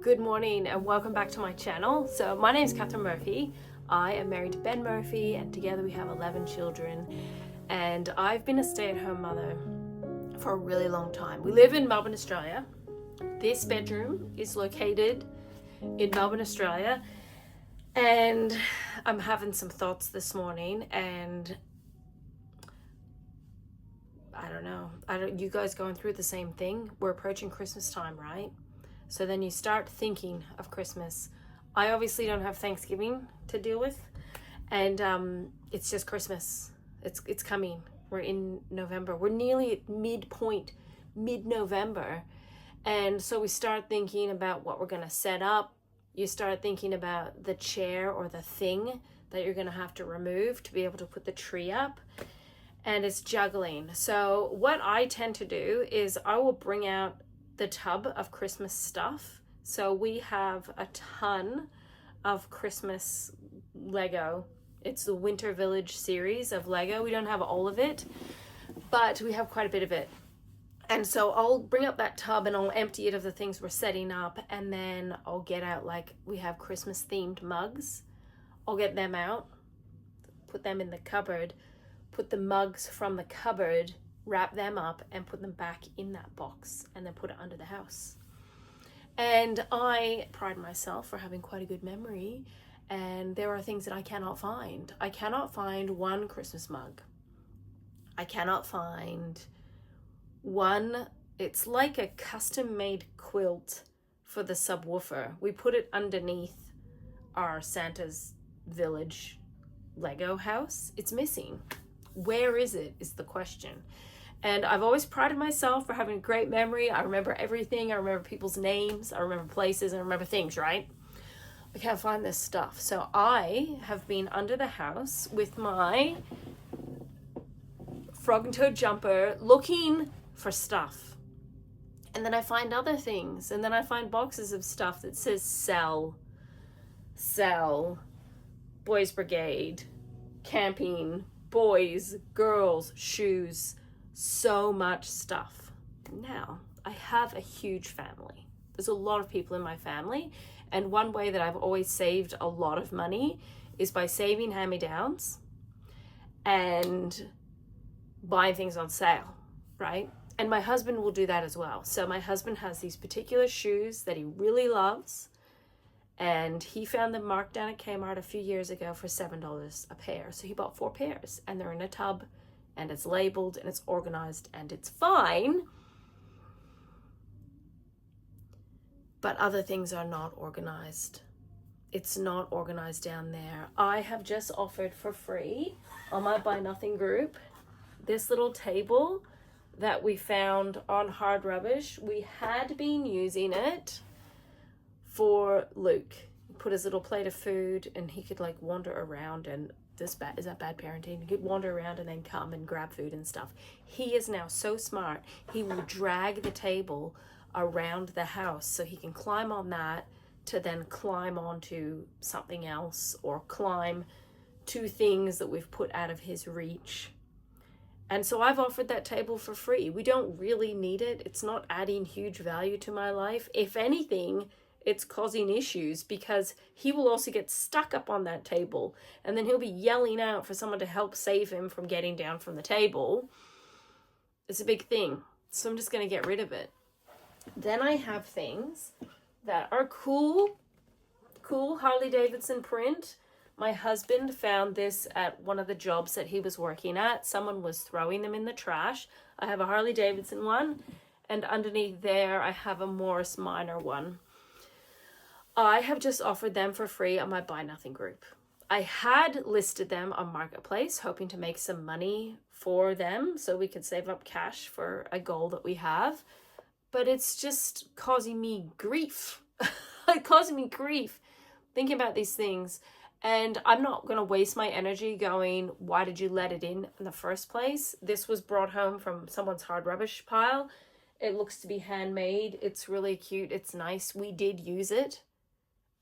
Good morning and welcome back to my channel. So my name is Katherine Murphy. I am married to Ben Murphy and together we have 11 children, and I've been a stay-at-home mother for a really long time. We live in Melbourne, Australia. This bedroom is located in Melbourne, Australia, and I'm having some thoughts this morning, and I don't know, you guys going through the same thing? We're approaching Christmas time, right? So then you start thinking of Christmas. I obviously don't have Thanksgiving to deal with, and it's just Christmas. It's coming. We're in November. We're nearly at mid-November. And so we start thinking about what we're going to set up. You start thinking about the chair or the thing that you're going to have to remove to be able to put the tree up. And it's juggling. So what I tend to do is I will bring out the tub of Christmas stuff. So we have a ton of Christmas Lego. It's the Winter Village series of Lego. We don't have all of it, but we have quite a bit of it. And so I'll bring up that tub and I'll empty it of the things we're setting up, and then I'll get out, like, we have Christmas themed mugs. I'll get them out, put them in the cupboard, put the mugs from the cupboard, wrap them up and put them back in that box, and then put it under the house. And I pride myself for having quite a good memory, and there are things that I cannot find. I cannot find one Christmas mug. I cannot find one. It's like a custom-made quilt for the subwoofer. We put it underneath our Santa's Village Lego house. It's missing. Where is it is the question. And I've always prided myself for having a great memory. I remember everything. I remember people's names. I remember places. I remember things, right? I can't find this stuff. So I have been under the house with my frog and toad jumper looking for stuff. And then I find other things. And then I find boxes of stuff that says sell, Boys Brigade, camping, boys, girls, shoes. So much stuff. Now, I have a huge family. There's a lot of people in my family, and one way that I've always saved a lot of money is by saving hand-me-downs and buying things on sale, right? And my husband will do that as well. So my husband has these particular shoes that he really loves, and he found them marked down at Kmart a few years ago for $7 a pair. So he bought 4 pairs, and they're in a tub, and it's labeled, and it's organized, and it's fine. But other things are not organized. It's not organized down there. I have just offered for free on my Buy Nothing group this little table that we found on Hard Rubbish. We had been using it for Luke. He put his little plate of food, and he could, like, wander around, and is that bad parenting? He could wander around and then come and grab food and stuff. He is now so smart. He will drag the table around the house so he can climb on that to then climb onto something else or climb to things that we've put out of his reach. And so I've offered that table for free. We don't really need it. It's not adding huge value to my life. If anything, it's causing issues because he will also get stuck up on that table, and then he'll be yelling out for someone to help save him from getting down from the table. It's a big thing. So I'm just going to get rid of it. Then I have things that are cool Harley Davidson print. My husband found this at one of the jobs that he was working at. Someone was throwing them in the trash. I have a Harley Davidson one, and underneath there I have a Morris Minor one. I have just offered them for free on my Buy Nothing group. I had listed them on Marketplace, hoping to make some money for them so we could save up cash for a goal that we have. But it's just causing me grief. Causing me grief thinking about these things. And I'm not going to waste my energy going, why did you let it in the first place? This was brought home from someone's Hard Rubbish pile. It looks to be handmade. It's really cute. It's nice. We did use it.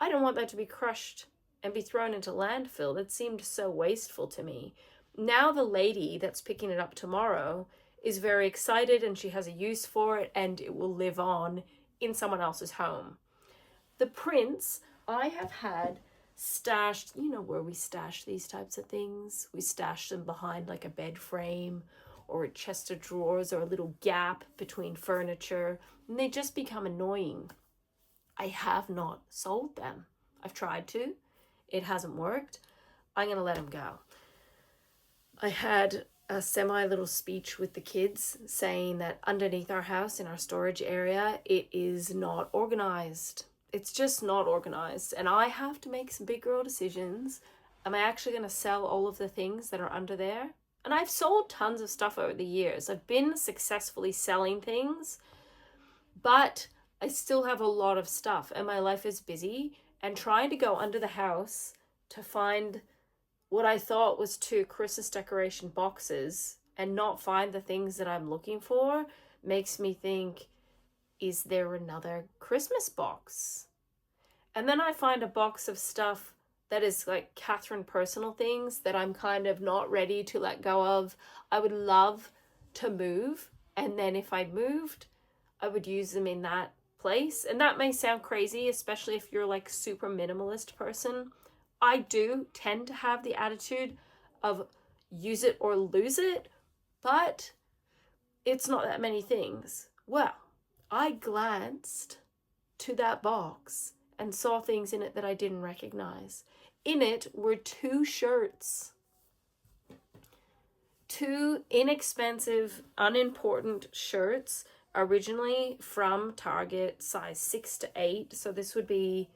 I don't want that to be crushed and be thrown into landfill. That seemed so wasteful to me. Now the lady that's picking it up tomorrow is very excited, and she has a use for it, and it will live on in someone else's home. The prints I have had stashed, you know where we stash these types of things? We stash them behind like a bed frame or a chest of drawers or a little gap between furniture, and they just become annoying. I have not sold them. I've tried to. It hasn't worked. I'm going to let them go. I had a semi little speech with the kids saying that underneath our house in our storage area, it is not organized. It's just not organized. And I have to make some big girl decisions. Am I actually going to sell all of the things that are under there? And I've sold tons of stuff over the years. I've been successfully selling things, but I still have a lot of stuff and my life is busy, and trying to go under the house to find what I thought was 2 Christmas decoration boxes and not find the things that I'm looking for makes me think, is there another Christmas box? And then I find a box of stuff that is like Katherine personal things that I'm kind of not ready to let go of. I would love to move, and then if I moved, I would use them in that place. And that may sound crazy, especially if you're like super minimalist person. I do tend to have the attitude of use it or lose it, but it's not that many things. Well, I glanced to that box and saw things in it that I didn't recognize. In it were 2 shirts. 2 inexpensive, unimportant shirts, originally from Target, size 6 to 8. So this would be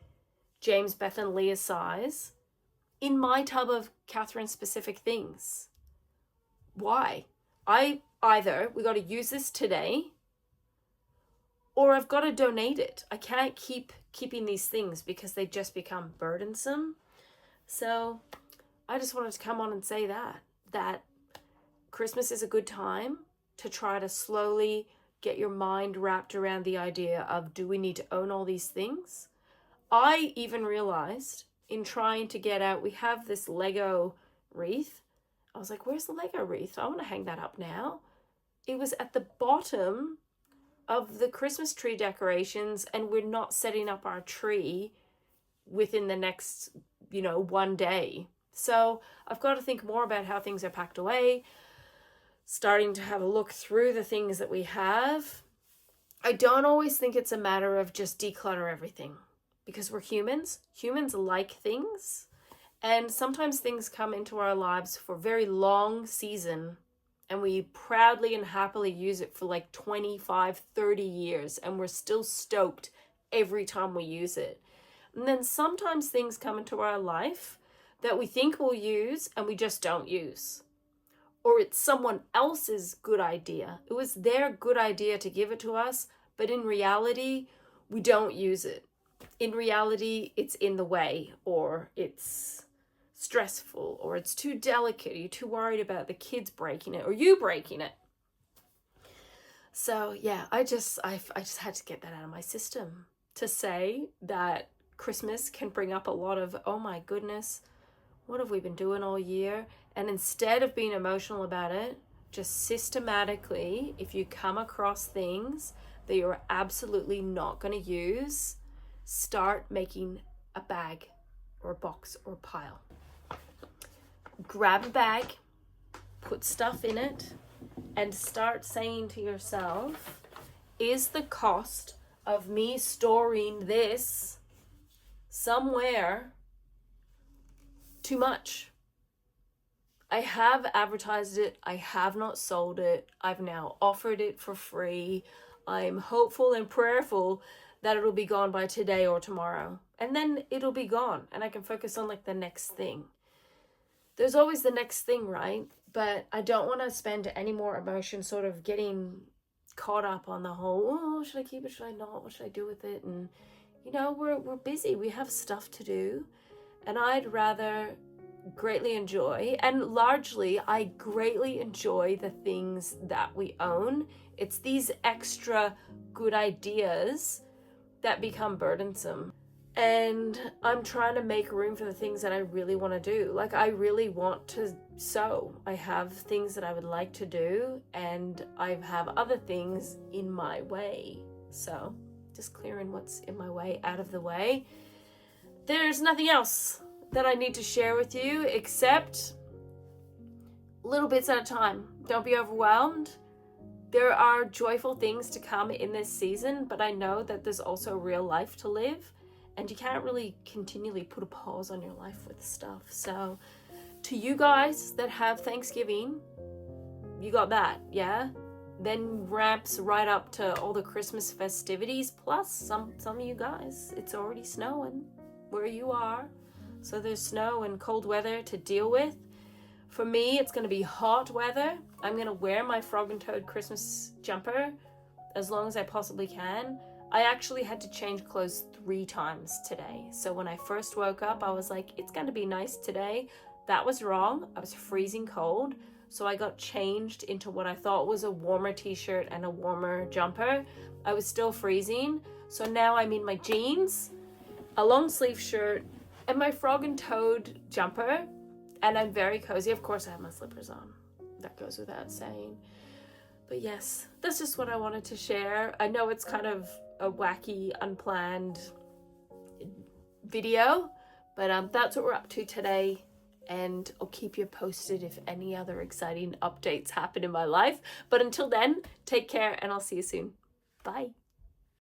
James, Beth, and Leah's size, in my tub of Katherine specific things. Why? Either we got to use this today, or I've got to donate it. I can't keep keeping these things because they just become burdensome. So I just wanted to come on and say that Christmas is a good time to try to slowly get your mind wrapped around the idea of, do we need to own all these things? I even realized in trying to get out, we have this Lego wreath. I was like, where's the Lego wreath? I want to hang that up now. It was at the bottom of the Christmas tree decorations, and we're not setting up our tree within the next, 1 day. So I've got to think more about how things are packed away, starting to have a look through the things that we have. I don't always think it's a matter of just declutter everything, because we're humans. Humans like things, and sometimes things come into our lives for a very long season, and we proudly and happily use it for like 25, 30 years, and we're still stoked every time we use it. And then sometimes things come into our life that we think we'll use and we just don't use. Or it's someone else's good idea. It was their good idea to give it to us, but in reality, we don't use it. In reality, it's in the way, or it's stressful, or it's too delicate, you're too worried about the kids breaking it or you breaking it. So yeah, I just had to get that out of my system, to say that Christmas can bring up a lot of, oh my goodness, what have we been doing all year? And instead of being emotional about it, just systematically, if you come across things that you're absolutely not going to use, start making a bag or a box or a pile. Grab a bag, put stuff in it, and start saying to yourself, is the cost of me storing this somewhere too much? I have advertised it. I have not sold it. I've now offered it for free. I'm hopeful and prayerful that it'll be gone by today or tomorrow. And then it'll be gone and I can focus on like the next thing. There's always the next thing, right? But I don't want to spend any more emotion sort of getting caught up on the whole, oh, should I keep it? Should I not? What should I do with it? And, we're busy. We have stuff to do. And I'd rather greatly enjoy, and largely I greatly enjoy the things that we own. It's these extra good ideas that become burdensome. And I'm trying to make room for the things that I really want to do. Like, I really want to sew. I have things that I would like to do, and I have other things in my way. So just clearing what's in my way out of the way. There's nothing else that I need to share with you except little bits at a time. Don't be overwhelmed. There are joyful things to come in this season, but I know that there's also real life to live, and you can't really continually put a pause on your life with stuff. So to you guys that have Thanksgiving, you got that, yeah? Then ramps right up to all the Christmas festivities, plus some of you guys, it's already snowing where you are. So there's snow and cold weather to deal with. For me, it's going to be hot weather. I'm going to wear my Frog and Toad Christmas jumper as long as I possibly can. I actually had to change clothes 3 times today. So when I first woke up, I was like, it's going to be nice today. That was wrong. I was freezing cold. So I got changed into what I thought was a warmer t-shirt and a warmer jumper. I was still freezing. So now I'm in my jeans, a long sleeve shirt, and my Frog and Toad jumper. And I'm very cozy. Of course, I have my slippers on. That goes without saying. But yes, that's just what I wanted to share. I know it's kind of a wacky, unplanned video, but that's what we're up to today. And I'll keep you posted if any other exciting updates happen in my life. But until then, take care and I'll see you soon. Bye.